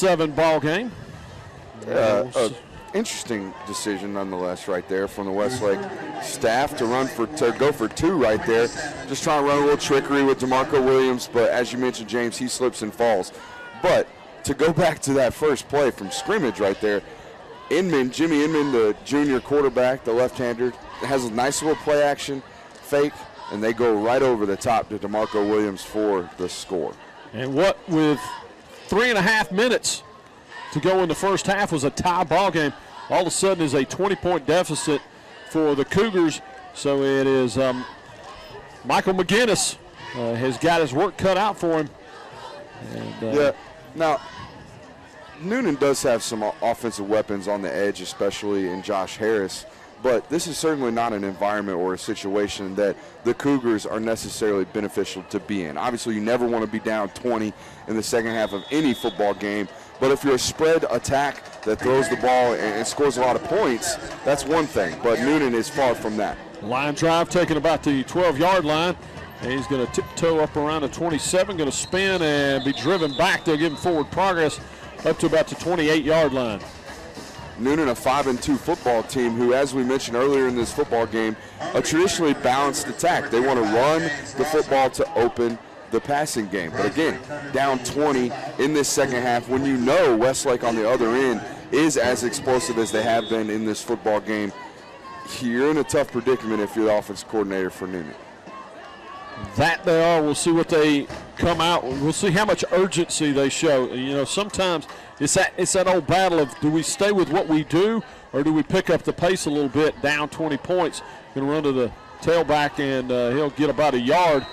7 ball game. Interesting decision nonetheless right there from the Westlake staff to go for 2 right there. Just trying to run a little trickery with DeMarco Williams, but as you mentioned, James, he slips and falls. But to go back to that first play from scrimmage right there, Jimmy Inman, the junior quarterback, the left-hander, has a nice little play action fake, and they go right over the top to DeMarco Williams for the score. And what with 3.5 minutes to go in the first half was a tie ball game. All of a sudden is a 20-point deficit for the Cougars. So it is Michael McGinnis has got his work cut out for him. And, now Noonan does have some offensive weapons on the edge, especially in Josh Harris. But this is certainly not an environment or a situation that the Cougars are necessarily beneficial to be in. Obviously, you never want to be down 20 in the second half of any football game. But if you're a spread attack that throws the ball and scores a lot of points, that's one thing. But Noonan is far from that. Line drive taking about the 12-yard line. And he's going to tiptoe up around the 27, going to spin and be driven back. They'll give him forward progress up to about the 28-yard line. Noonan, a 5-2 football team who, as we mentioned earlier in this football game, a traditionally balanced attack. They want to run the football to open the passing game. But again, down 20 in this second half, when you know Westlake on the other end is as explosive as they have been in this football game, you're in a tough predicament if you're the offensive coordinator for Noonan. That they are. We'll see what they come out. We'll see how much urgency they show. You know, sometimes it's that old battle of do we stay with what we do or do we pick up the pace a little bit, down 20 points. Going to run to the tailback, and he'll get about 1 yard,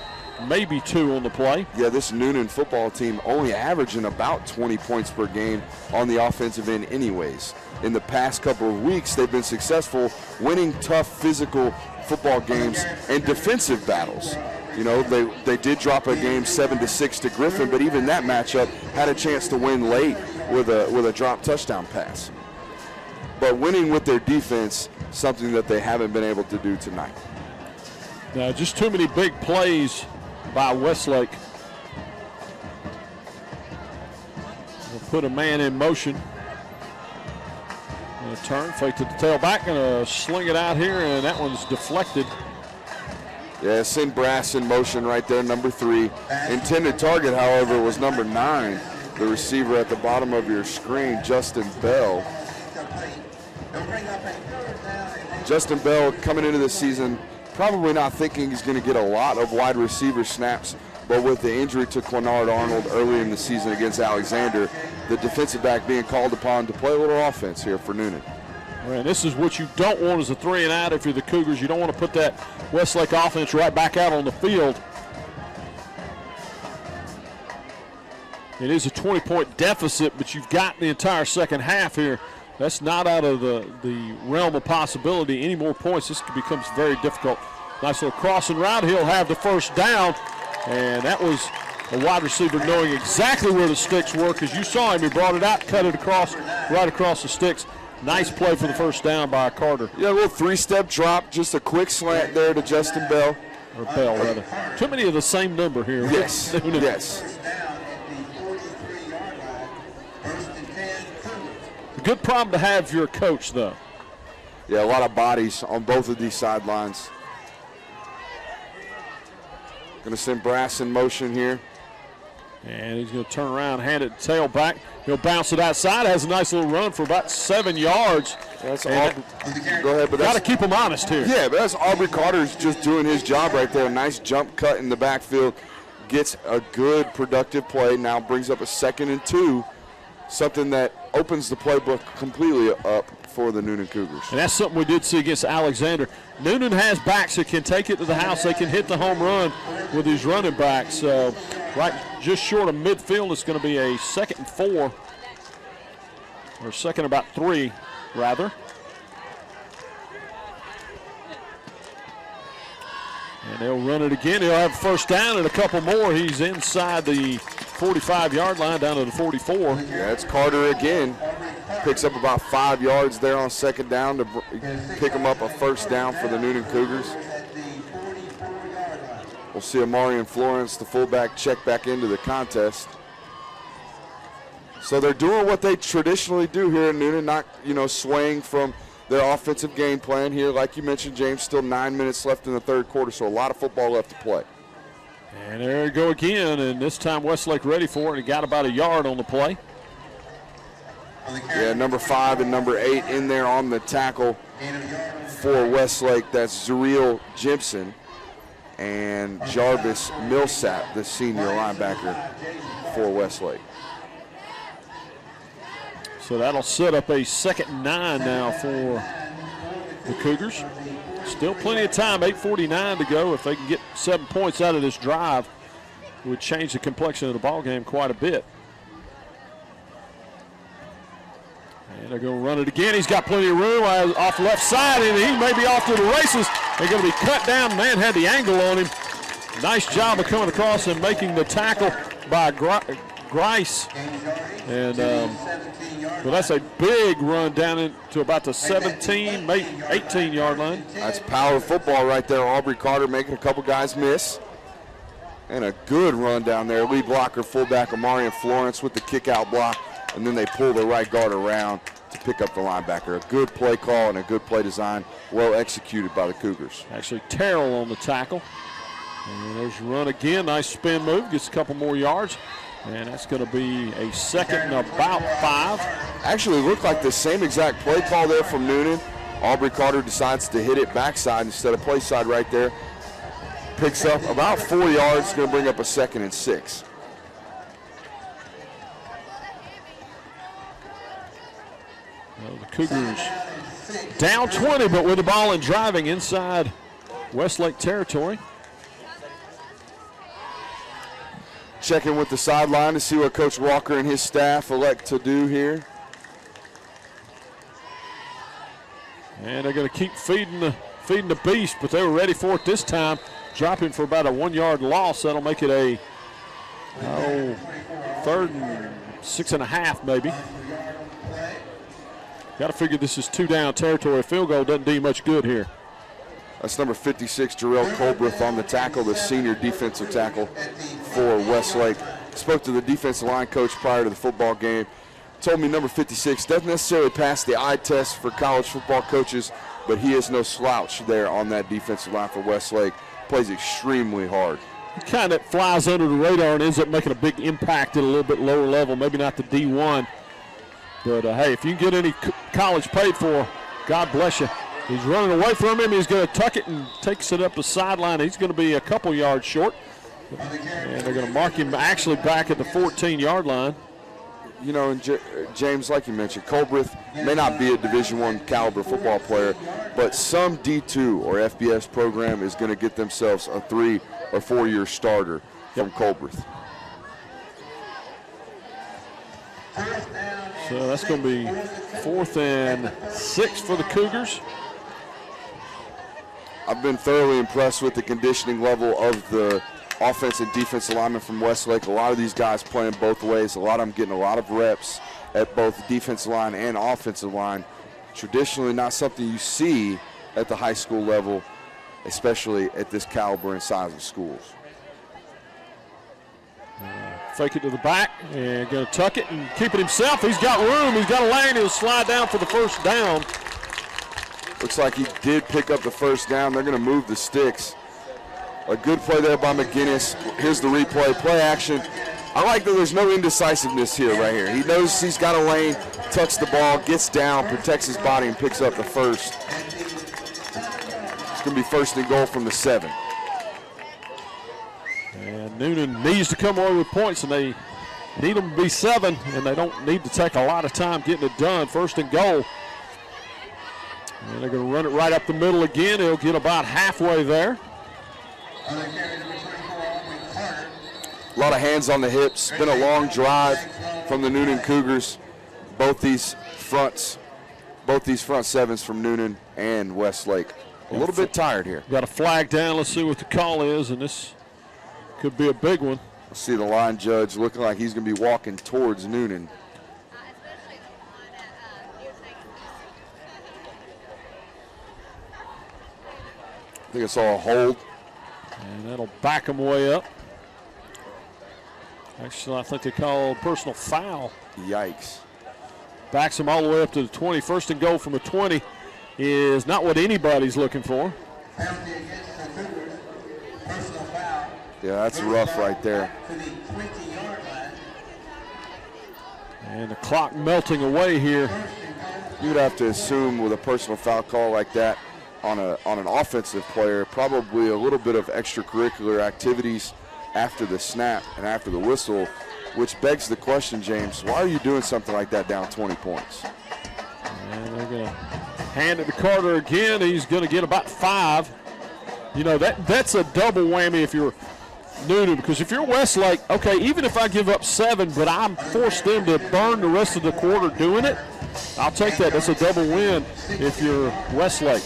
maybe 2 on the play. Yeah, this Noonan football team only averaging about 20 points per game on the offensive end anyways. In the past couple of weeks, they've been successful winning tough physical football games and defensive battles. You know, they did drop a game 7-6 to Griffin, but even that matchup had a chance to win late with a drop touchdown pass. But winning with their defense, something that they haven't been able to do tonight. Now, just too many big plays by Westlake. We'll put a man in motion. Gonna turn, fake to the tailback, gonna sling it out here, and that one's deflected. Yeah, send Brass in motion right there, number 3. Intended target, however, was number 9, the receiver at the bottom of your screen, Justin Bell. Justin Bell coming into the season, probably not thinking he's going to get a lot of wide receiver snaps, but with the injury to Quinard Arnold early in the season against Alexander, the defensive back being called upon to play a little offense here for Noonan. And this is what you don't want as a 3 and out if you're the Cougars. You don't want to put that Westlake offense right back out on the field. It is a 20-point deficit, but you've got the entire second half here. That's not out of the realm of possibility. Any more points, this becomes very difficult. Nice little crossing route. He'll have the first down, and that was a wide receiver knowing exactly where the sticks were because you saw him. He brought it out, cut it across, right across the sticks. Nice play for the first down by Carter. Yeah, a little 3-step drop, just a quick slant there to Justin Bell. Or Bell, rather. Too many of the same number here. Yes, yes. A good problem to have if you're a coach, though. Yeah, a lot of bodies on both of these sidelines. Going to send Brass in motion here. And he's going to turn around, hand it tailback. He'll bounce it outside. Has a nice little run for about 7 yards. That's all. Go ahead, but got to keep him honest here. Yeah, but that's Aubrey Carter's just doing his job right there. A nice jump cut in the backfield. Gets a good productive play. Now brings up a 2nd and 2. Something that opens the playbook completely up for the Noonan Cougars. And that's something we did see against Alexander. Noonan has backs that can take it to the house. They can hit the home run with these running backs. So right just short of midfield, it's going to be a 2nd and 4. Or 2nd about 3, rather. And they'll run it again. He'll have first down and a couple more. He's inside the 45-yard line down to the 44. Yeah, it's Carter again. Picks up about 5 yards there on 2nd down to pick him up a first down for the Noonan Cougars. We'll see Amarian Florence, the fullback, check back into the contest. So they're doing what they traditionally do here in Noonan, not, swaying from their offensive game plan here. Like you mentioned, James, still 9 minutes left in the third quarter, so a lot of football left to play. And there we go again, and this time Westlake ready for it. He got about a yard on the play. Yeah, number 5 and number 8 in there on the tackle for Westlake. That's Zuriel Jimson and Jarvis Millsap, the senior linebacker for Westlake. So that'll set up a 2nd and 9 now for the Cougars. Still plenty of time, 8:49 to go. If they can get 7 points out of this drive, it would change the complexion of the ball game quite a bit. And they're going to run it again. He's got plenty of room off left side, and he may be off to the races. They're going to be cut down. Man had the angle on him. Nice job of coming across and making the tackle by Grice. And well, that's a big run down into about the 17, maybe 18-yard line. That's power football right there. Aubrey Carter making a couple guys miss. And a good run down there. Lead blocker, fullback Amarian Florence with the kick-out block. And then they pull the right guard around to pick up the linebacker. A good play call and a good play design, well executed by the Cougars. Actually, Terrell on the tackle. And there's a run again. Nice spin move. Gets a couple more yards. And that's going to be a 2nd and about 5. Actually looked like the same exact play call there from Noonan. Aubrey Carter decides to hit it backside instead of play side right there. Picks up about 4 yards. Going to bring up a 2nd and 6. Well, the Cougars down 20, but with the ball and driving inside Westlake territory. Checking with the sideline to see what Coach Walker and his staff elect to do here. And they're going to keep feeding the beast, but they were ready for it this time. Dropping for about a 1-yard loss. That'll make it a 3rd and 6.5 maybe. Got to figure this is 2 down territory. A field goal doesn't do much good here. That's number 56, Jarrell Colbreth on the tackle, the senior defensive tackle for Westlake. Spoke to the defensive line coach prior to the football game. Told me number 56 doesn't necessarily pass the eye test for college football coaches, but he is no slouch there on that defensive line for Westlake. Plays extremely hard. He kind of flies under the radar and ends up making a big impact at a little bit lower level, maybe not the D1. But, hey, if you can get any college paid for, God bless you. He's running away from him. He's going to tuck it and takes it up the sideline. He's going to be a couple yards short. And they're going to mark him actually back at the 14-yard line. You know, and James, like you mentioned, Colbreth may not be a Division I caliber football player, but some D2 or FBS program is going to get themselves a 3 or 4 year starter from Colbreth. So that's going to be 4th and 6 for the Cougars. I've been thoroughly impressed with the conditioning level of the offense and defense alignment from Westlake. A lot of these guys playing both ways. A lot of them getting a lot of reps at both defensive line and offensive line. Traditionally not something you see at the high school level, especially at this caliber and size of schools. Fake it to the back and going to tuck it and keep it himself. He's got room. He's got a lane. He'll slide down for the 1st down. Looks like he did pick up the 1st down. They're going to move the sticks. A good play there by McGinnis. Here's the replay. Play action. I like that there's no indecisiveness here right here. He knows he's got a lane, tucks the ball, gets down, protects his body, and picks up the 1st. It's going to be 1st and goal from the 7. And Noonan needs to come away with points, and they need them to be 7, and they don't need to take a lot of time getting it done. 1st and goal. And they're going to run it right up the middle again. He'll get about halfway there. A lot of hands on the hips. Been a long drive from the Noonan Cougars. Both these front 7s from Noonan and Westlake. A little bit tired here. Got a flag down. Let's see what the call is, and this could be a big one. I see the line judge looking like he's going to be walking towards Noonan. I think it's all a hold. And that'll back him way up. Actually, I think they call personal foul. Yikes. Backs him all the way up to the 20. First and goal from the 20 is not what anybody's looking for. Yeah, that's rough right there. And the clock melting away here. You would have to assume with a personal foul call like that on an offensive player, probably a little bit of extracurricular activities after the snap and after the whistle, which begs the question, James, why are you doing something like that down 20 points? And they're going to hand it to Carter again. He's going to get about 5. You know, that's a double whammy if you're Noonan, because if you're Westlake, okay, even if I give up 7, but I'm forced them to burn the rest of the quarter doing it, I'll take that. That's a double win if you're Westlake.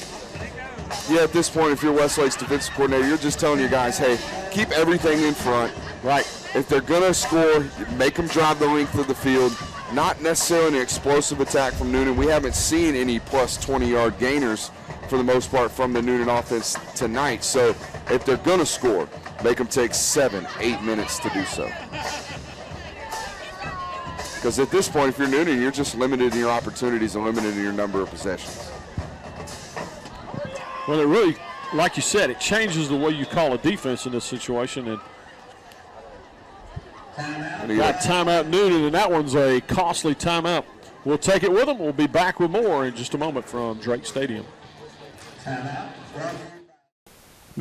Yeah, at this point, if you're Westlake's defensive coordinator, you're just telling your guys, hey, keep everything in front. Right. If they're going to score, make them drive the length of the field. Not necessarily an explosive attack from Noonan. We haven't seen any plus 20-yard gainers for the most part from the Noonan offense tonight. So if they're going to score, make them take 7, 8 minutes to do so. Because at this point, if you're Noonan, you're just limited in your opportunities and limited in your number of possessions. Well, it really, like you said, it changes the way you call a defense in this situation. And got timeout Noonan, and that one's a costly timeout. We'll take it with them. We'll be back with more in just a moment from Drake Stadium.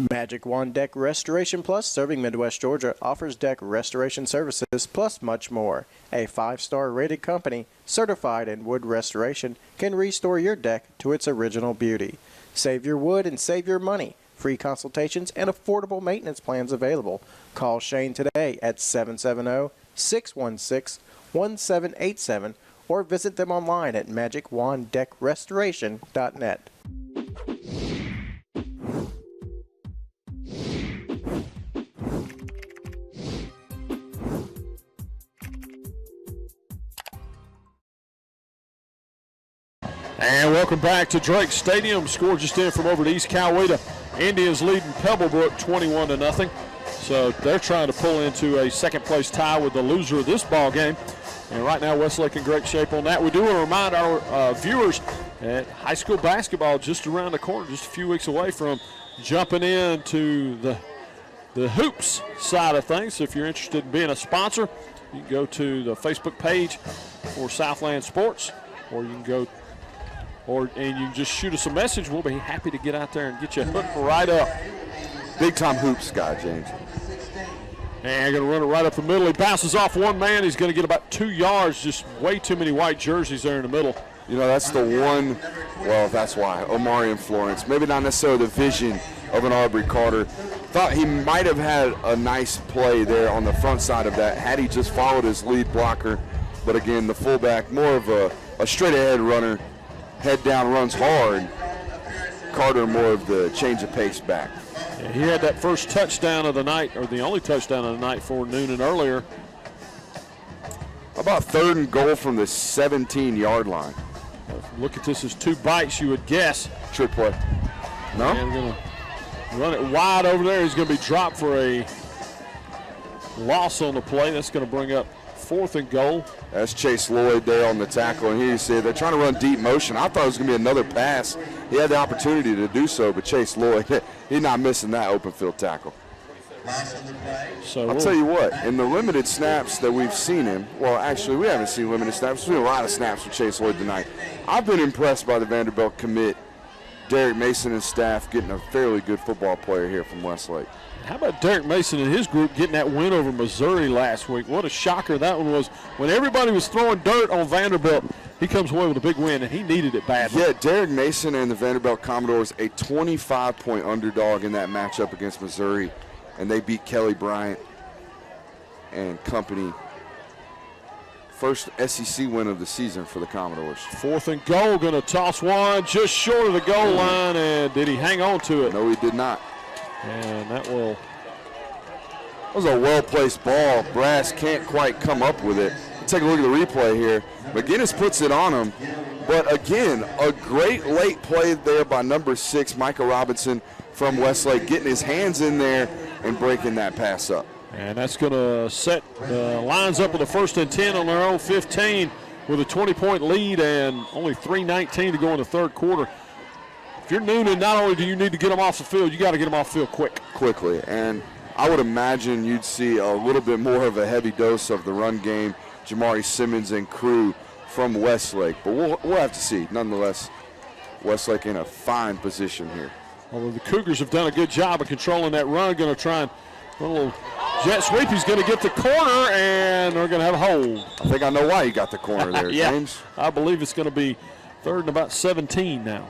Magic Wand Deck Restoration Plus, serving Midwest Georgia, offers deck restoration services plus much more. A 5-star rated company, certified in wood restoration, can restore your deck to its original beauty. Save your wood and save your money. Free consultations and affordable maintenance plans available. Call Shane today at 770-616-1787 or visit them online at magicwanddeckrestoration.net. And welcome back to Drake Stadium. Score just in from over to East Coweta. Indians leading Pebblebrook 21-0. So they're trying to pull into a second-place tie with the loser of this ball game. And right now, Westlake in great shape on that. We do want to remind our viewers that high school basketball just around the corner, just a few weeks away from jumping into the hoops side of things. So if you're interested in being a sponsor, you can go to the Facebook page for Southland Sports, or you can go and you can just shoot us a message. We'll be happy to get out there and get you hooked right up. Big time hoops guy, James. And going to run it right up the middle. He bounces off one man. He's going to get about 2 yards. Just way too many white jerseys there in the middle. You know, that's the one, well, that's why. Omari and Florence. Maybe not necessarily the vision of an Aubrey Carter. Thought he might have had a nice play there on the front side of that had he just followed his lead blocker. But again, the fullback, more of a straight ahead runner. Head down, runs hard. Carter more of the change of pace back. Yeah, he had that first touchdown of the night, or the only touchdown of the night for Noonan earlier. How about 3rd and goal from the 17-yard line? Look at this as 2 bites, you would guess. Trick play. No? And going to run it wide over there. He's going to be dropped for a loss on the play. That's going to bring up 4th and goal. That's Chase Lloyd there on the tackle, and here you see they're trying to run deep motion. I thought it was going to be another pass. He had the opportunity to do so, but Chase Lloyd, he's not missing that open field tackle. So I'll tell you what, in the limited snaps that we've seen him, well, actually, we haven't seen limited snaps. We've seen a lot of snaps with Chase Lloyd tonight. I've been impressed by the Vanderbilt commit, Derek Mason and staff, getting a fairly good football player here from Westlake. How about Derek Mason and his group getting that win over Missouri last week? What a shocker that one was. When everybody was throwing dirt on Vanderbilt, he comes away with a big win, and he needed it badly. Yeah, Derek Mason and the Vanderbilt Commodores, a 25-point underdog in that matchup against Missouri, and they beat Kelly Bryant and company. First SEC win of the season for the Commodores. 4th and goal, going to toss one just short of the goal line, and did he hang on to it? No, he did not. And that was a well-placed ball. Brass can't quite come up with it. Take a look at the replay here. McGinnis puts it on him. But again, a great late play there by number 6, Micah Robinson from Westlake, getting his hands in there and breaking that pass up. And that's going to set the Lions up with a 1st and 10 on their own 15 with a 20-point lead and only 3:19 to go in the third quarter. If you're Noonan, not only do you need to get them off the field, you got to get them off the field quickly. And I would imagine you'd see a little bit more of a heavy dose of the run game, Jamari Simmons and crew from Westlake. But we'll have to see. Nonetheless, Westlake in a fine position here. Although the Cougars have done a good job of controlling that run, going to try and run a little jet sweep. He's going to get the corner, and they're going to have a hold. I think I know why he got the corner there, yeah, James. I believe it's going to be 3rd and about 17 now.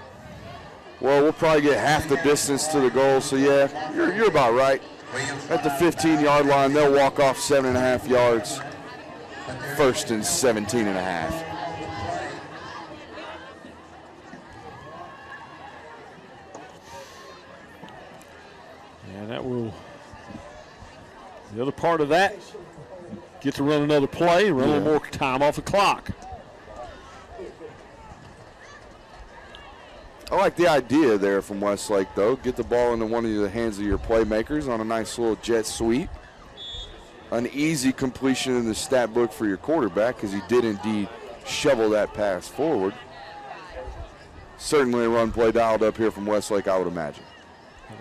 Well, we'll probably get half the distance to the goal, so yeah, you're about right. At the 15-yard line, they'll walk off 7.5 yards. 1st and 17.5. And that will, the other part of that, get to run another play, run a little more time off the clock. I like the idea there from Westlake, though. Get the ball into one of the hands of your playmakers on a nice little jet sweep. An easy completion in the stat book for your quarterback because he did indeed shovel that pass forward. Certainly a run play dialed up here from Westlake, I would imagine.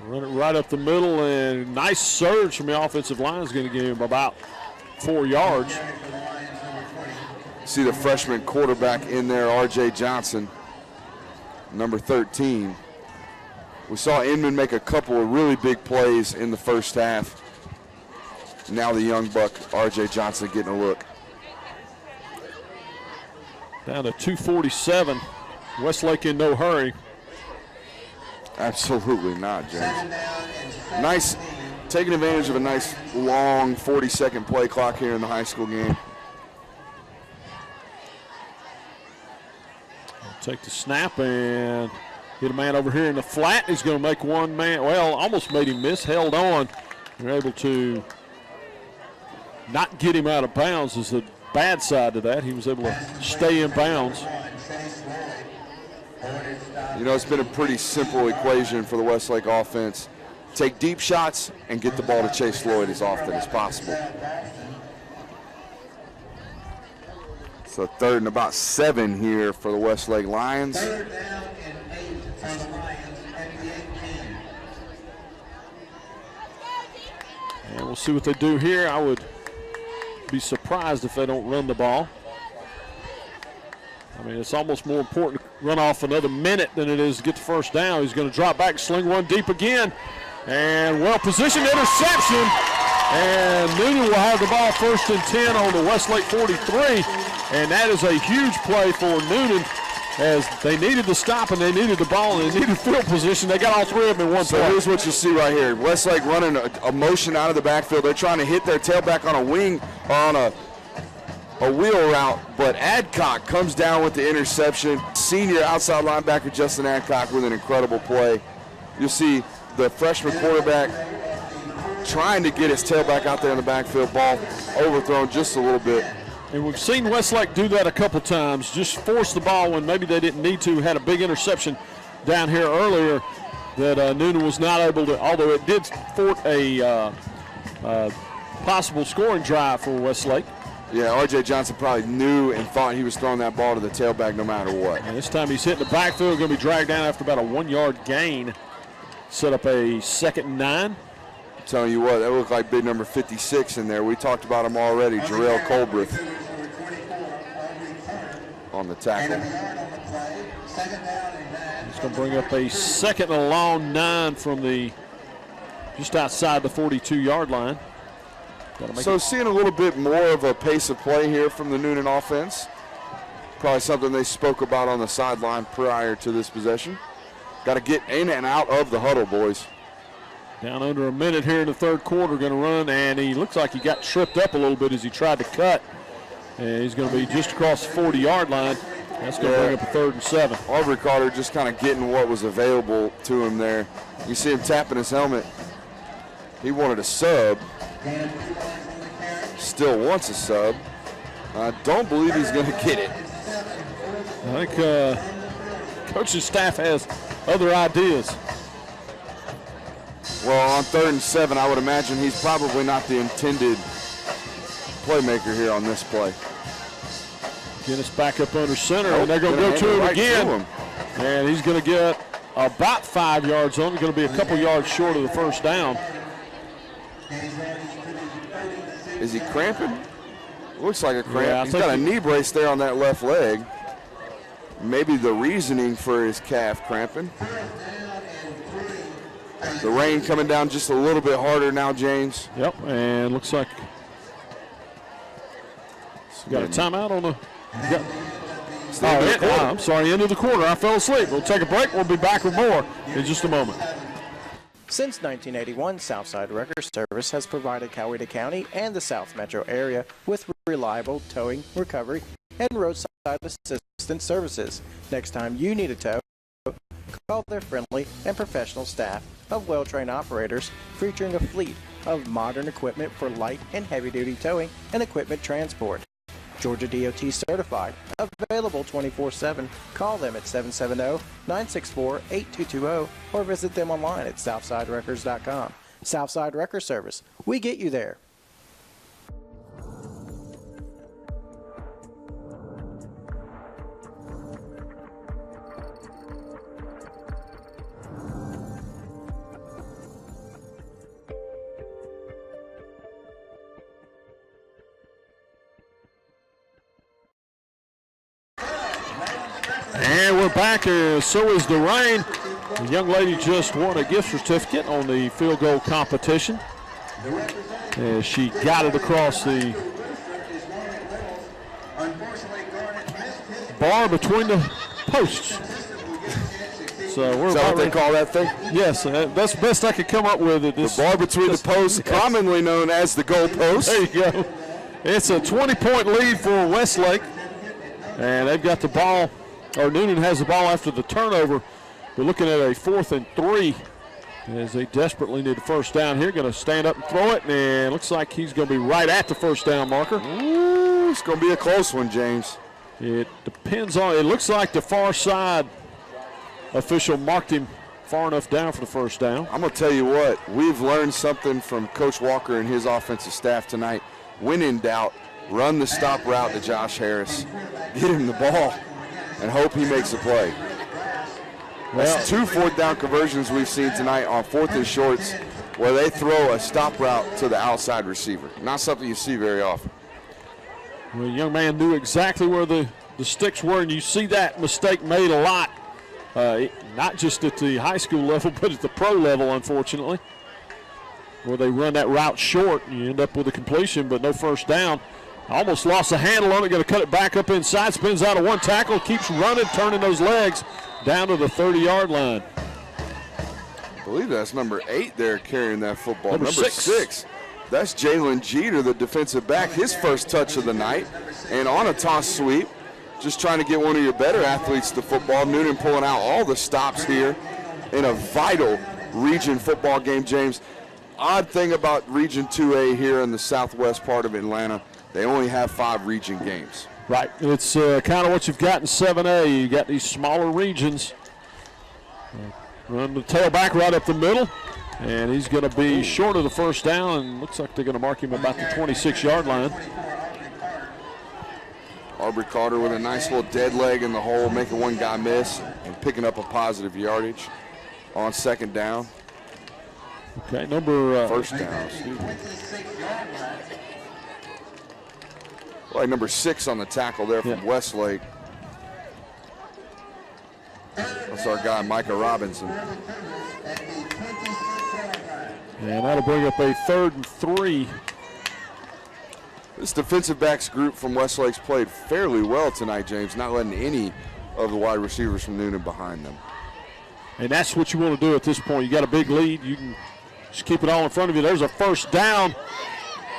Run it right up the middle, and nice surge from the offensive line is going to give him about 4 yards. See the freshman quarterback in there, R.J. Johnson, number 13. We saw Inman make a couple of really big plays in the first half. Now the young buck, R.J. Johnson, getting a look. Down to 2:47. Westlake in no hurry. Absolutely not, James. Nice, taking advantage of a nice long 40-second play clock here in the high school game. Take the snap and hit a man over here in the flat. He's going to make one man, well, almost made him miss, held on. They're able to not get him out of bounds is the bad side to that. He was able to stay in bounds. You know, it's been a pretty simple equation for the Westlake offense. Take deep shots and get the ball to Chase Lloyd as often as possible. So 3rd and about 7 here for the Westlake Lions. 3rd down and 8 for the Lions at the 8-10. And we'll see what they do here. I would be surprised if they don't run the ball. I mean, it's almost more important to run off another minute than it is to get the first down. He's going to drop back, sling one deep again, and well-positioned interception. And Noonan will have the ball 1st and 10 on the Westlake 43. And that is a huge play for Noonan as they needed to stop and they needed the ball and they needed field position. They got all 3 of them in one play. So here's what you see right here. Westlake running a motion out of the backfield. They're trying to hit their tailback on a wing or on a wheel route, but Adcock comes down with the interception. Senior outside linebacker Justin Adcock with an incredible play. You'll see the freshman quarterback trying to get his tailback out there in the backfield, ball overthrown just a little bit. And we've seen Westlake do that a couple times, just force the ball when maybe they didn't need to. Had a big interception down here earlier that Noonan was not able to, although it did thwart a possible scoring drive for Westlake. Yeah, R.J. Johnson probably knew and thought he was throwing that ball to the tailback no matter what. And this time he's hitting the backfield, going to be dragged down after about a 1-yard gain. Set up a 2nd and 9. I'm telling you what, that looked like big number 56 in there. We talked about him already, Jarrell Colbreth on the tackle. He's going to bring up a 2nd and a long 9 from the just outside the 42-yard line. So seeing a little bit more of a pace of play here from the Noonan offense. Probably something they spoke about on the sideline prior to this possession. Got to get in and out of the huddle, boys. Down under a minute here in the third quarter, going to run, and he looks like he got tripped up a little bit as he tried to cut. And he's going to be just across the 40-yard line. That's going to bring up a 3rd and 7. Aubrey Carter just kind of getting what was available to him there. You see him tapping his helmet. He wanted a sub. Still wants a sub. I don't believe he's going to get it. I think coaching staff has other ideas. Well, on 3rd and 7, I would imagine he's probably not the intended playmaker here on this play. Get us back up under center, and they're going to go to him again. And he's going to get about 5 yards on. He's going to be a couple yards short of the first down. Is he cramping? Looks like a cramp. Yeah, he's got a knee brace there on that left leg. Maybe the reasoning for his calf cramping. The rain coming down just a little bit harder now, James. Yep, and looks like got a timeout on the. I'm sorry, end of the quarter. I fell asleep. We'll take a break. We'll be back with more in just a moment. Since 1981, Southside Wrecker Service has provided Coweta County and the South Metro area with reliable towing, recovery, and roadside assistance services. Next time you need a tow, call their friendly and professional staff of well-trained operators featuring a fleet of modern equipment for light and heavy-duty towing and equipment transport. Georgia DOT certified, available 24/7. Call them at 770-964-8220 or visit them online at southsiderecords.com. Southside Wrecker Service, we get you there. And we're back, so is the rain. The young lady just won a gift certificate on the field goal competition. She got it across the bar between the posts. So we're Is that what they call that thing? Yes, that's the best I could come up with. The bar between the posts, commonly known as the goal post. There you go. It's a 20-point lead for Westlake. And they've got the ball, or Noonan has the ball after the turnover. We're looking at a 4th and 3 as they desperately need a first down here. Going to stand up and throw it, and looks like he's going to be right at the first down marker. Ooh, it's going to be a close one, James. It depends on, it looks like the far side official marked him far enough down for the first down. I'm going to tell you what, we've learned something from Coach Walker and his offensive staff tonight. When in doubt, run the stop route to Josh Harris, get him the ball, and hope he makes a play. That's 2 4th down conversions we've seen tonight on 4th and shorts where they throw a stop route to the outside receiver. Not something you see very often. Well, the young man knew exactly where the sticks were, and you see that mistake made a lot, not just at the high school level, but at the pro level, unfortunately, where they run that route short, and you end up with a completion, but no first down. Almost lost the handle on it, going to cut it back up inside, spins out of one tackle, keeps running, turning those legs down to the 30-yard line. I believe that's number 8 there carrying that football. Number 6. That's Jalen Jeter, the defensive back, his first touch of the night. And on a toss sweep, just trying to get one of your better athletes to football. Noonan pulling out all the stops here in a vital region football game, James. Odd thing about Region 2A here in the southwest part of Atlanta, they only have 5 region games. Right. It's kind of what you've got in 7A. You've got these smaller regions. Run the tailback right up the middle, and he's going to be short of the first down, and looks like they're going to mark him about the 26-yard line. Aubrey Carter with a nice little dead leg in the hole, making one guy miss and picking up a positive yardage on 2nd down. Okay, first down, excuse me. Like number 6 on the tackle there from Westlake. That's our guy, Micah Robinson. And that'll bring up a 3rd and 3. This defensive backs group from Westlake's played fairly well tonight, James, not letting any of the wide receivers from Noonan behind them. And that's what you want to do at this point. You got a big lead. You can just keep it all in front of you. There's a first down.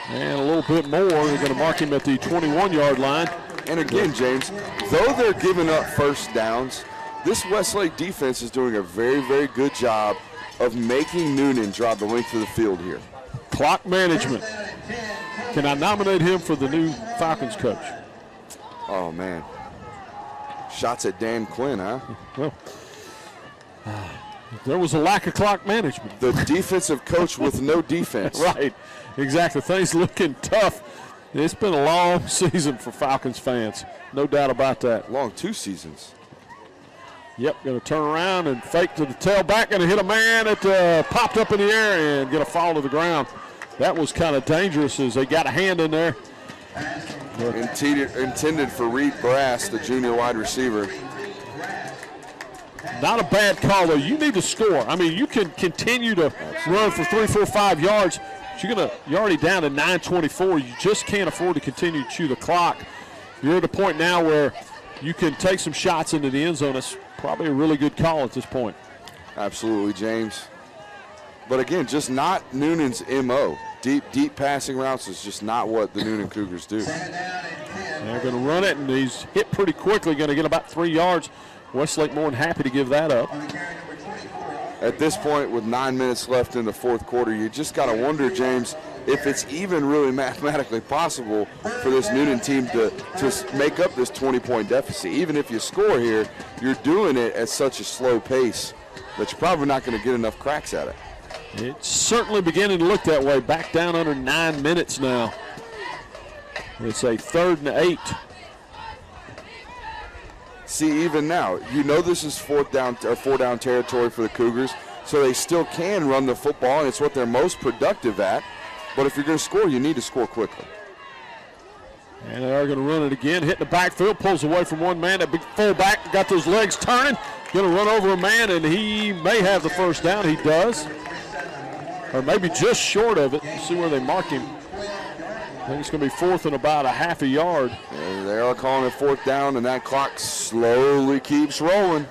And a little bit more. They're going to mark him at the 21-yard line. And again, James, though they're giving up first downs, this Westlake defense is doing a very, very good job of making Noonan drive the length of the field here. Clock management. Can I nominate him for the new Falcons coach? Oh, man. Shots at Dan Quinn, huh? Well, There was a lack of clock management. The defensive coach with no defense. Right, exactly. Things looking tough. It's been a long season for Falcons fans, no doubt about that. Long 2 seasons. Yep, going to turn around and fake to the tailback, going to hit a man that popped up in the air and get a fall to the ground. That was kind of dangerous as they got a hand in there. Intended for Reed Brass, the junior wide receiver. Not a bad call, though. You need to score. I mean, you can continue to run for 3, 4, 5 yards. But you're already down to 9:24. You just can't afford to continue to chew the clock. You're at a point now where you can take some shots into the end zone. It's probably a really good call at this point. Absolutely, James. But again, just not Noonan's MO. Deep passing routes is just not what the Noonan Cougars do. They're going to run it, and he's hit pretty quickly. Going to get about 3 yards. Westlake more than happy to give that up. At this point, with 9 minutes left in the fourth quarter, you just got to wonder, James, if it's even really mathematically possible for this Noonan team to make up this 20-point deficit. Even if you score here, you're doing it at such a slow pace that you're probably not going to get enough cracks at it. It's certainly beginning to look that way. Back down under 9 minutes now. It's a 3rd and 8. See, even now, you know this is four down territory for the Cougars, so they still can run the football, and it's what they're most productive at. But if you're going to score, you need to score quickly. And they are going to run it again. Hit the backfield, pulls away from one man. That big fullback got those legs turning. Going to run over a man, and he may have the first down. He does. Or maybe just short of it. See where they mark him. I think it's going to be 4th and about a half a yard. And they are calling it 4th down, and that clock slowly keeps rolling.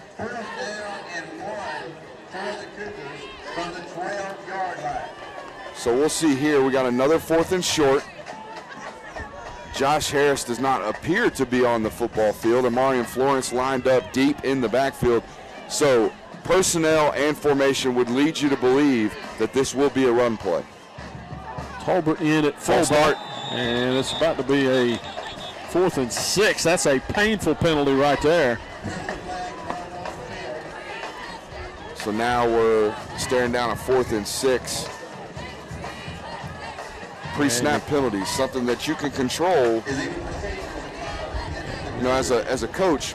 So we'll see here. We got another 4th and short. Josh Harris does not appear to be on the football field. Amarian Florence lined up deep in the backfield. So personnel and formation would lead you to believe that this will be a run play. Tolbert in at fullback, and it's about to be a 4th and 6. That's a painful penalty right there. So now we're staring down a 4th and 6. Pre-snap penalties, something that you can control. You know, as a coach,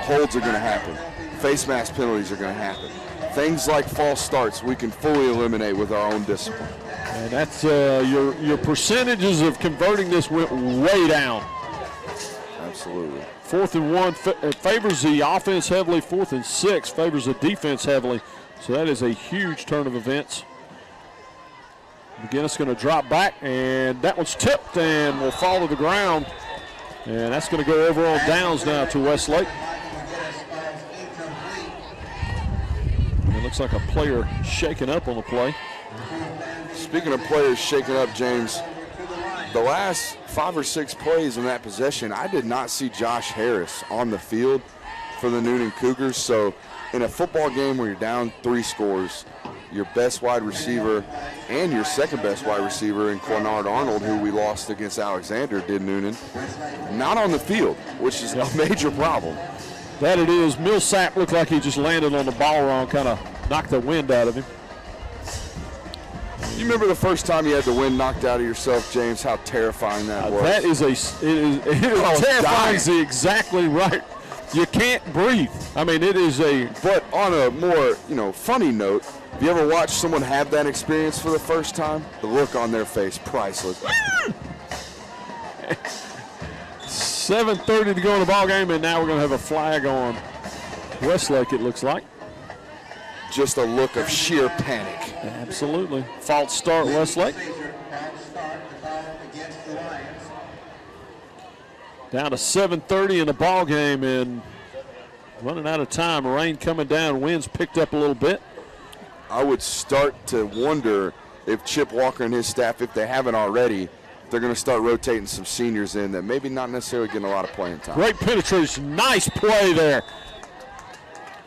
holds are going to happen. Face mask penalties are going to happen. Things like false starts we can fully eliminate with our own discipline. And that's your percentages of converting this went way down. Absolutely. 4th and 1 favors the offense heavily. 4th and 6 favors the defense heavily. So that is a huge turn of events. McGinnis going to drop back, and that one's tipped and will fall to the ground. And that's going to go over on downs now to Westlake. And it looks like a player shaking up on the play. Speaking of players shaking up, James, the last 5 or 6 plays in that possession, I did not see Josh Harris on the field for the Noonan Cougars. So in a football game where you're down 3 scores, your best wide receiver and your second best wide receiver in Quinard Arnold, who we lost against Alexander, did Noonan, not on the field, which is a major problem. That it is. Millsap looked like he just landed on the ball wrong, kind of knocked the wind out of him. You remember the first time you had the wind knocked out of yourself, James, how terrifying that was? That is it is terrifying is exactly right. You can't breathe. I mean, it is a. But on a more, funny note, have you ever watched someone have that experience for the first time? The look on their face, priceless. 7:30 to go in the ball game, and now we're going to have a flag on Westlake, it looks like. Just a look of sheer panic. Absolutely. False start, Westlake. Down to 7:30 in the ball game, and running out of time. Rain coming down, winds picked up a little bit. I would start to wonder if Chip Walker and his staff, if they haven't already, they're going to start rotating some seniors in that maybe not necessarily getting a lot of playing time. Great penetration, nice play there.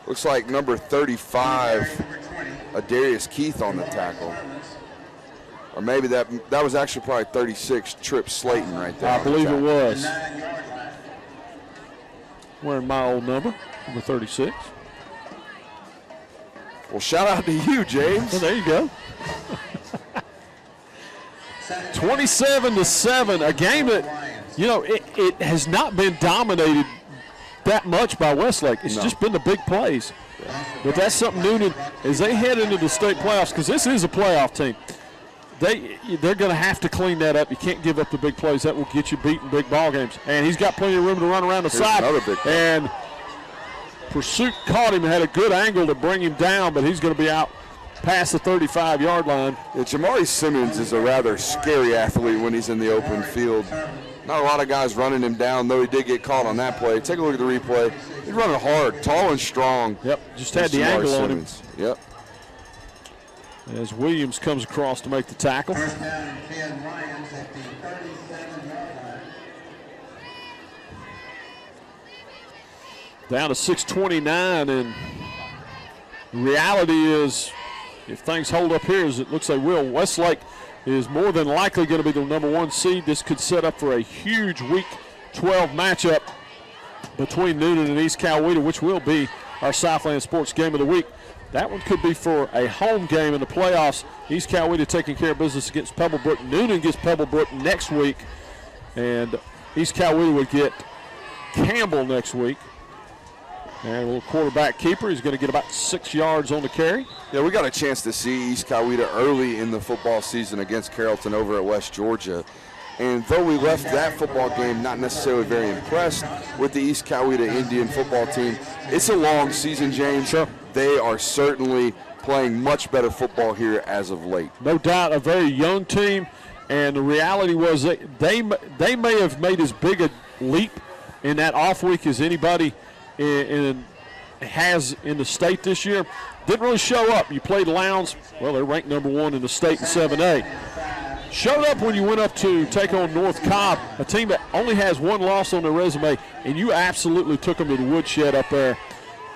Looks like number 35, Adarius Keith on the tackle. Or maybe that was actually probably 36, Trip Slayton right there. I believe it was. Wearing my old number 36. Well, shout out to you, James. Well, there you go. 27-7, a game that, you know, it has not been dominated that much by Westlake. It's just been the big plays. But that's something Noonan, as they head into the state playoffs, because this is a playoff team, they're going to have to clean that up. You can't give up the big plays. That will get you beat in big ball games. And he's got plenty of room to run around the side. Another big play. And Pursuit caught him and had a good angle to bring him down, but he's going to be out past the 35-yard line. Yeah, Jamari Simmons is a rather scary athlete when he's in the open field. Not a lot of guys running him down, though he did get caught on that play. Take a look at the replay. He's running hard, tall and strong. Yep, just had the angle on him. Yep. As Williams comes across to make the tackle. First down, 10 Lions at the 37-yard line. Down to 6:29, and the reality is, if things hold up here as it looks they will, Westlake is more than likely going to be the #1 seed. This could set up for a huge Week 12 matchup between Noonan and East Coweta, which will be our Southland Sports Game of the Week. That one could be for a home game in the playoffs. East Coweta taking care of business against Pebblebrook. Noonan gets Pebblebrook next week, and East Coweta would get Campbell next week. And a little quarterback keeper. He's going to get about 6 yards on the carry. Yeah, we got a chance to see East Coweta early in the football season against Carrollton over at West Georgia. And though we left that football game not necessarily very impressed with the East Coweta Indian football team, it's a long season, James. Sure. They are certainly playing much better football here as of late. No doubt, a very young team. And the reality was that they may have made as big a leap in that off week as anybody has in the state this year. Didn't really show up. You played Lowndes. Well, they're ranked #1 in the state in 7A. Showed up when you went up to take on North Cobb, a team that only has one loss on their resume, and you absolutely took them to the woodshed up there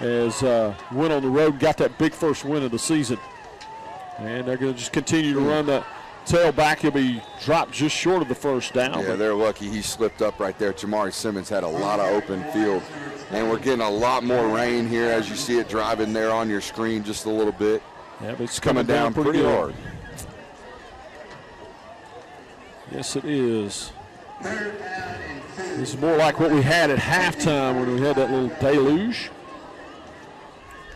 as went on the road and got that big first win of the season. And they're going to just continue to run that tailback. He'll be dropped just short of the first down. Yeah, they're lucky he slipped up right there. Jamari Simmons had a lot of open field. And we're getting a lot more rain here as you see it driving there on your screen just a little bit. Yeah, but it's coming down pretty hard. Yes, it is. This is more like what we had at halftime when we had that little deluge.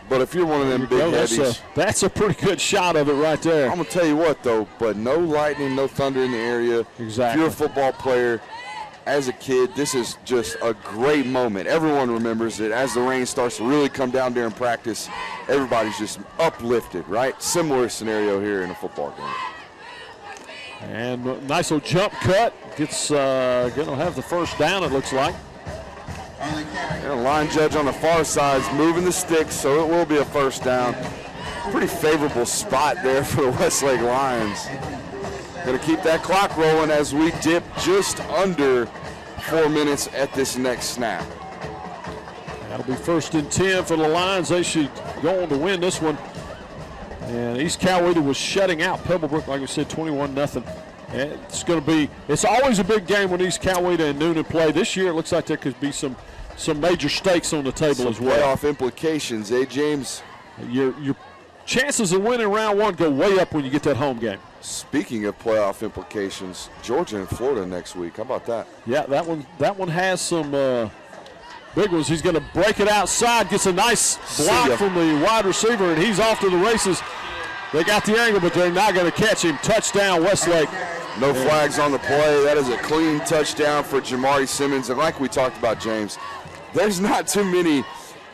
But if you're one of them big headies, that's a pretty good shot of it right there. I'm going to tell you what, though, but no lightning, no thunder in the area. Exactly. If you're a football player, as a kid, this is just a great moment. Everyone remembers it. As the rain starts to really come down during practice, everybody's just uplifted, right? Similar scenario here in a football game. And a nice little jump cut. Gets going to have the first down, it looks like. And a line judge on the far side is moving the sticks, so it will be a first down. Pretty favorable spot there for the Westlake Lions. Going to keep that clock rolling as we dip just under 4 minutes at this next snap. That'll be 1st and 10 for the Lions. They should go on to win this one. And East Coweta was shutting out Pebblebrook, like we said, 21-0. It's always a big game when East Coweta and Noonan play. This year it looks like there could be some major stakes on the table as well. Playoff implications, James? Your chances of winning round one go way up when you get that home game. Speaking of playoff implications, Georgia and Florida next week. How about that? Yeah, that one has some big ones. He's going to break it outside, gets a nice block from the wide receiver, and he's off to the races. They got the angle, but they're not going to catch him. Touchdown, Westlake. No flags on the play. That is a clean touchdown for Jamari Simmons. And like we talked about, James, there's not too many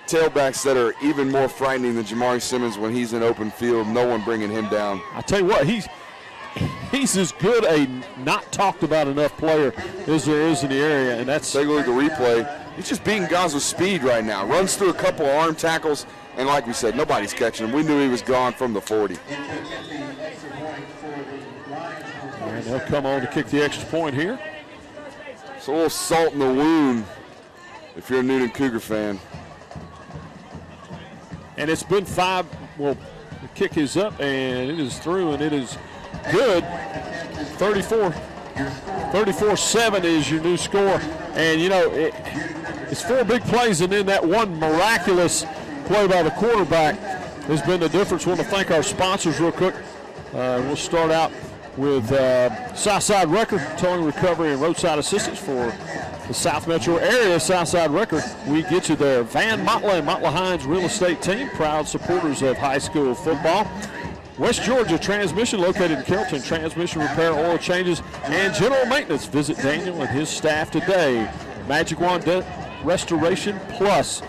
tailbacks that are even more frightening than Jamari Simmons when he's in open field. No one bringing him down. I tell you what, he's as good a not talked about enough player as there is in the area, and that's. Take a look at the replay. He's just beating guys with speed right now. Runs through a couple of arm tackles, and like we said, nobody's catching him. We knew he was gone from the 40. And they'll come on to kick the extra point here. It's a little salt in the wound if you're a Noonan Cougar fan. And it's been 5. Well, the kick is up, and it is through, and it is good. 34-7 is your new score. And, you know, it's 4 big plays and then that one miraculous play by the quarterback has been the difference. We want to thank our sponsors real quick. We'll start out with Southside Record, towing, recovery, and roadside assistance for the South Metro area. Southside Record, we get you there. Van Motley, Motley Hines Real Estate Team, proud supporters of high school football. West Georgia Transmission, located in Carrollton, transmission repair, oil changes, and general maintenance. Visit Daniel and his staff today. Magic Wand Restoration Plus,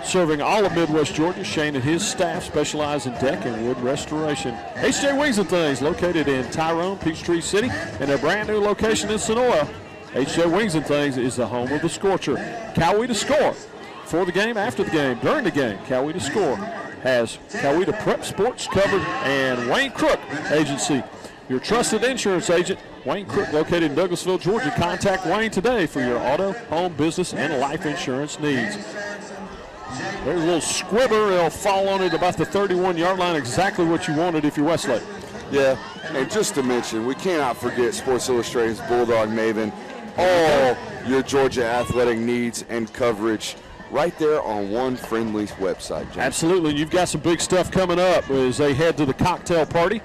serving all of Midwest Georgia. Shane and his staff specialize in deck and wood restoration. HJ Wings and Things, located in Tyrone, Peachtree City, and their brand new location in Sonora. HJ Wings and Things is the home of the Scorcher. Cowee to Score, before the game, after the game, during the game. Cowee to Score has Coweta Prep Sports covered, and Wayne Crook Agency, your trusted insurance agent. Wayne Crook, located in Douglasville, Georgia. Contact Wayne today for your auto, home, business, and life insurance needs. There's a little squibber. It'll fall on it about the 31-yard line, exactly what you wanted if you're Westlake. Yeah, and just to mention, we cannot forget Sports Illustrated's Bulldog Maven. All your Georgia athletic needs and coverage right there on one friendly website, James. Absolutely. You've got some big stuff coming up as they head to the cocktail party,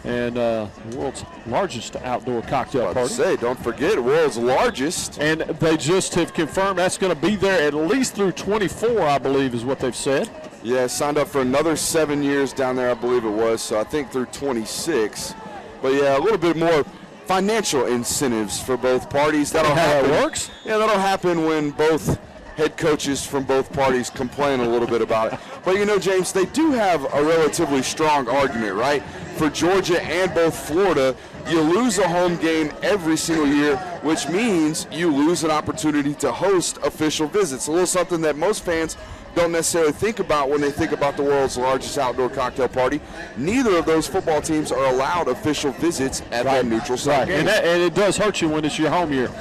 and the world's largest outdoor cocktail party. Say, don't forget, world's largest. And they just have confirmed that's going to be there at least through 24, I believe, is what they've said. Yeah, signed up for another 7 years down there, I believe it was, so I think through 26. But yeah, a little bit more financial incentives for both parties. That'll happen. How it works? Yeah, that'll happen when both head coaches from both parties complain a little bit about it. But you know, James, they do have a relatively strong argument, right? For Georgia and both Florida, you lose a home game every single year, which means you lose an opportunity to host official visits. A little something that most fans don't necessarily think about when they think about the world's largest outdoor cocktail party. Neither of those football teams are allowed official visits at their neutral site games. And it does hurt you when it's your home year.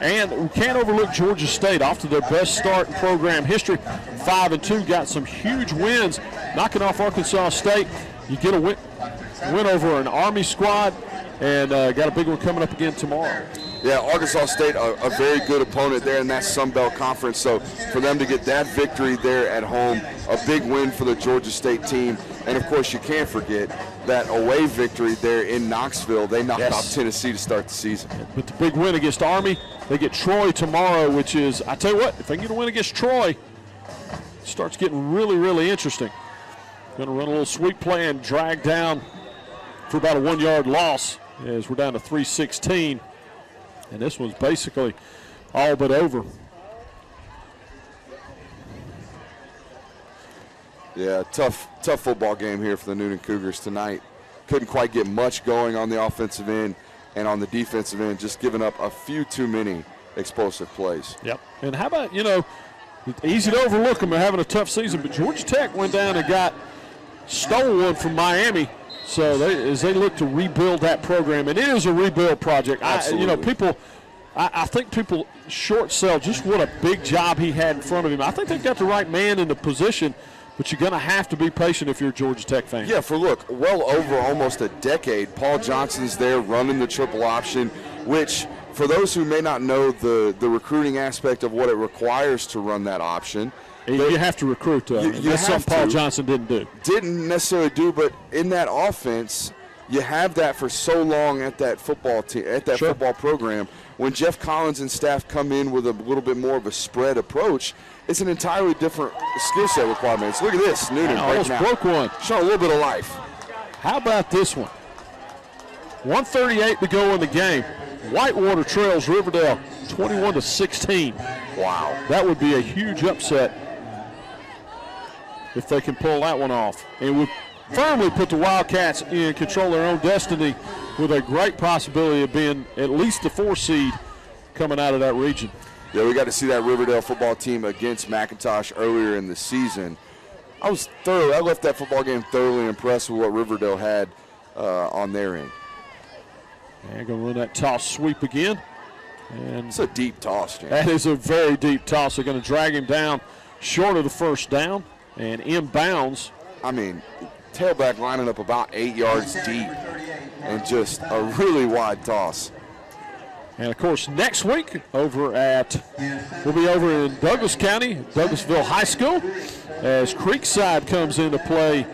And we can't overlook Georgia State, off to their best start in program history. 5-2, got some huge wins, knocking off Arkansas State. You get a win over an Army squad, and got a big one coming up again tomorrow. Yeah, Arkansas State, a very good opponent there in that Sun Belt Conference. So for them to get that victory there at home, a big win for the Georgia State team. And, of course, you can't forget that away victory there in Knoxville. They knocked off Tennessee to start the season. But the big win against Army, they get Troy tomorrow, which is, I tell you what, if they get a win against Troy, it starts getting really, really interesting. Going to run a little sweep play and drag down for about a 1-yard loss as we're down to 3:16. And this one's basically all but over. Yeah, tough football game here for the Noonan Cougars tonight. Couldn't quite get much going on the offensive end, and on the defensive end, just giving up a few too many explosive plays. Yep. And how about, it's easy to overlook them. They're having a tough season, but Georgia Tech went down and stole one from Miami. So as they look to rebuild that program, and it is a rebuild project. Absolutely. I think people short sell just what a big job he had in front of him. I think they've got the right man in the position, but you're going to have to be patient if you're a Georgia Tech fan. Yeah, well over almost a decade, Paul Johnson's there running the triple option, which for those who may not know the recruiting aspect of what it requires to run that option, you have to recruit. That's something Paul Johnson didn't do. Didn't necessarily do, but in that offense, you have that for so long at that football team, at that football program. When Jeff Collins and staff come in with a little bit more of a spread approach, it's an entirely different skill set requirements. Look at this, Noonan almost broke one. Showing a little bit of life. How about this one? 1:38 to go in the game. Whitewater trails Riverdale 21-16. Wow. That would be a huge upset if they can pull that one off. And would firmly put the Wildcats in control of their own destiny with a great possibility of being at least the 4 seed coming out of that region. Yeah, we got to see that Riverdale football team against McIntosh earlier in the season. I left that football game thoroughly impressed with what Riverdale had on their end. And going to run that toss sweep again. And it's a deep toss, James. That is a very deep toss. They're going to drag him down short of the first down and inbounds. I mean, tailback lining up about 8 yards deep and just a really wide toss. And, of course, next week we'll be over in Douglas County, Douglasville High School, as Creekside comes into play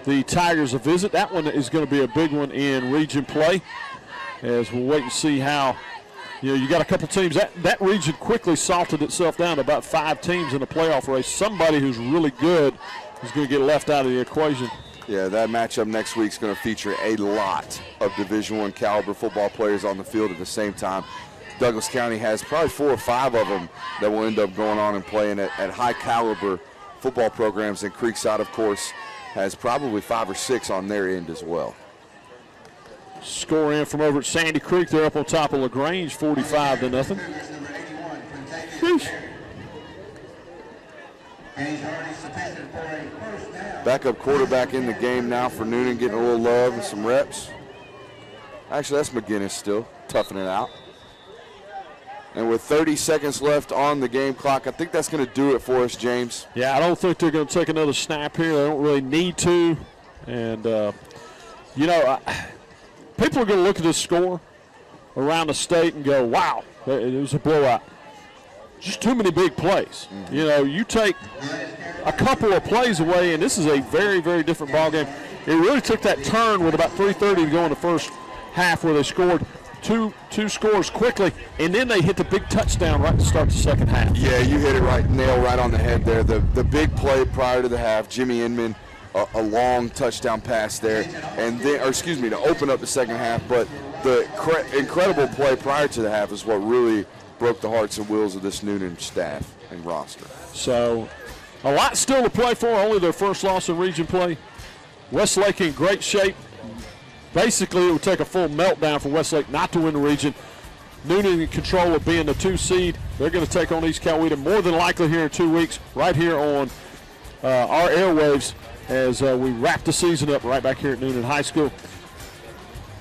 the Tigers a visit. That one is going to be a big one in region play, as we'll wait and see how, you got a couple teams. That region quickly salted itself down to about 5 teams in the playoff race. Somebody who's really good is going to get left out of the equation. Yeah, that matchup next week is going to feature a lot of Division I caliber football players on the field at the same time. Douglas County has probably 4 or 5 of them that will end up going on and playing at high caliber football programs. And Creekside, of course, has probably 5 or 6 on their end as well. Score in from over at Sandy Creek. They're up on top of LaGrange, 45-0. Sheesh. Backup quarterback in the game now for Noonan, getting a little love and some reps. Actually, that's McGinnis still toughing it out. And with 30 seconds left on the game clock, I think that's going to do it for us, James. Yeah, I don't think they're going to take another snap here. They don't really need to. And, people are going to look at this score around the state and go, wow, it was a blowout. Just too many big plays. Mm-hmm. You take a couple of plays away, and this is a very, very different ball game. It really took that turn with about 3:30 to go in the first half, where they scored two scores quickly, and then they hit the big touchdown right to start the second half. Yeah, you hit it nail right on the head there. The big play prior to the half, Jimmy Inman, a long touchdown pass there, and then, to open up the second half. But the incredible play prior to the half is what really broke the hearts and wheels of this Noonan staff and roster. So a lot still to play for, only their first loss in region play. Westlake in great shape. Basically, it would take a full meltdown for Westlake not to win the region. Noonan in control of being the 2 seed. They're going to take on East Coweta more than likely here in 2 weeks, right here on our airwaves, as we wrap the season up right back here at Noonan High School.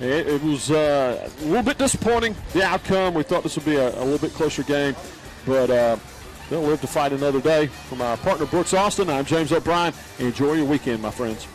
It was a little bit disappointing, the outcome. We thought this would be a little bit closer game, but they'll live to fight another day. From our partner Brooks Austin, I'm James O'Brien. Enjoy your weekend, my friends.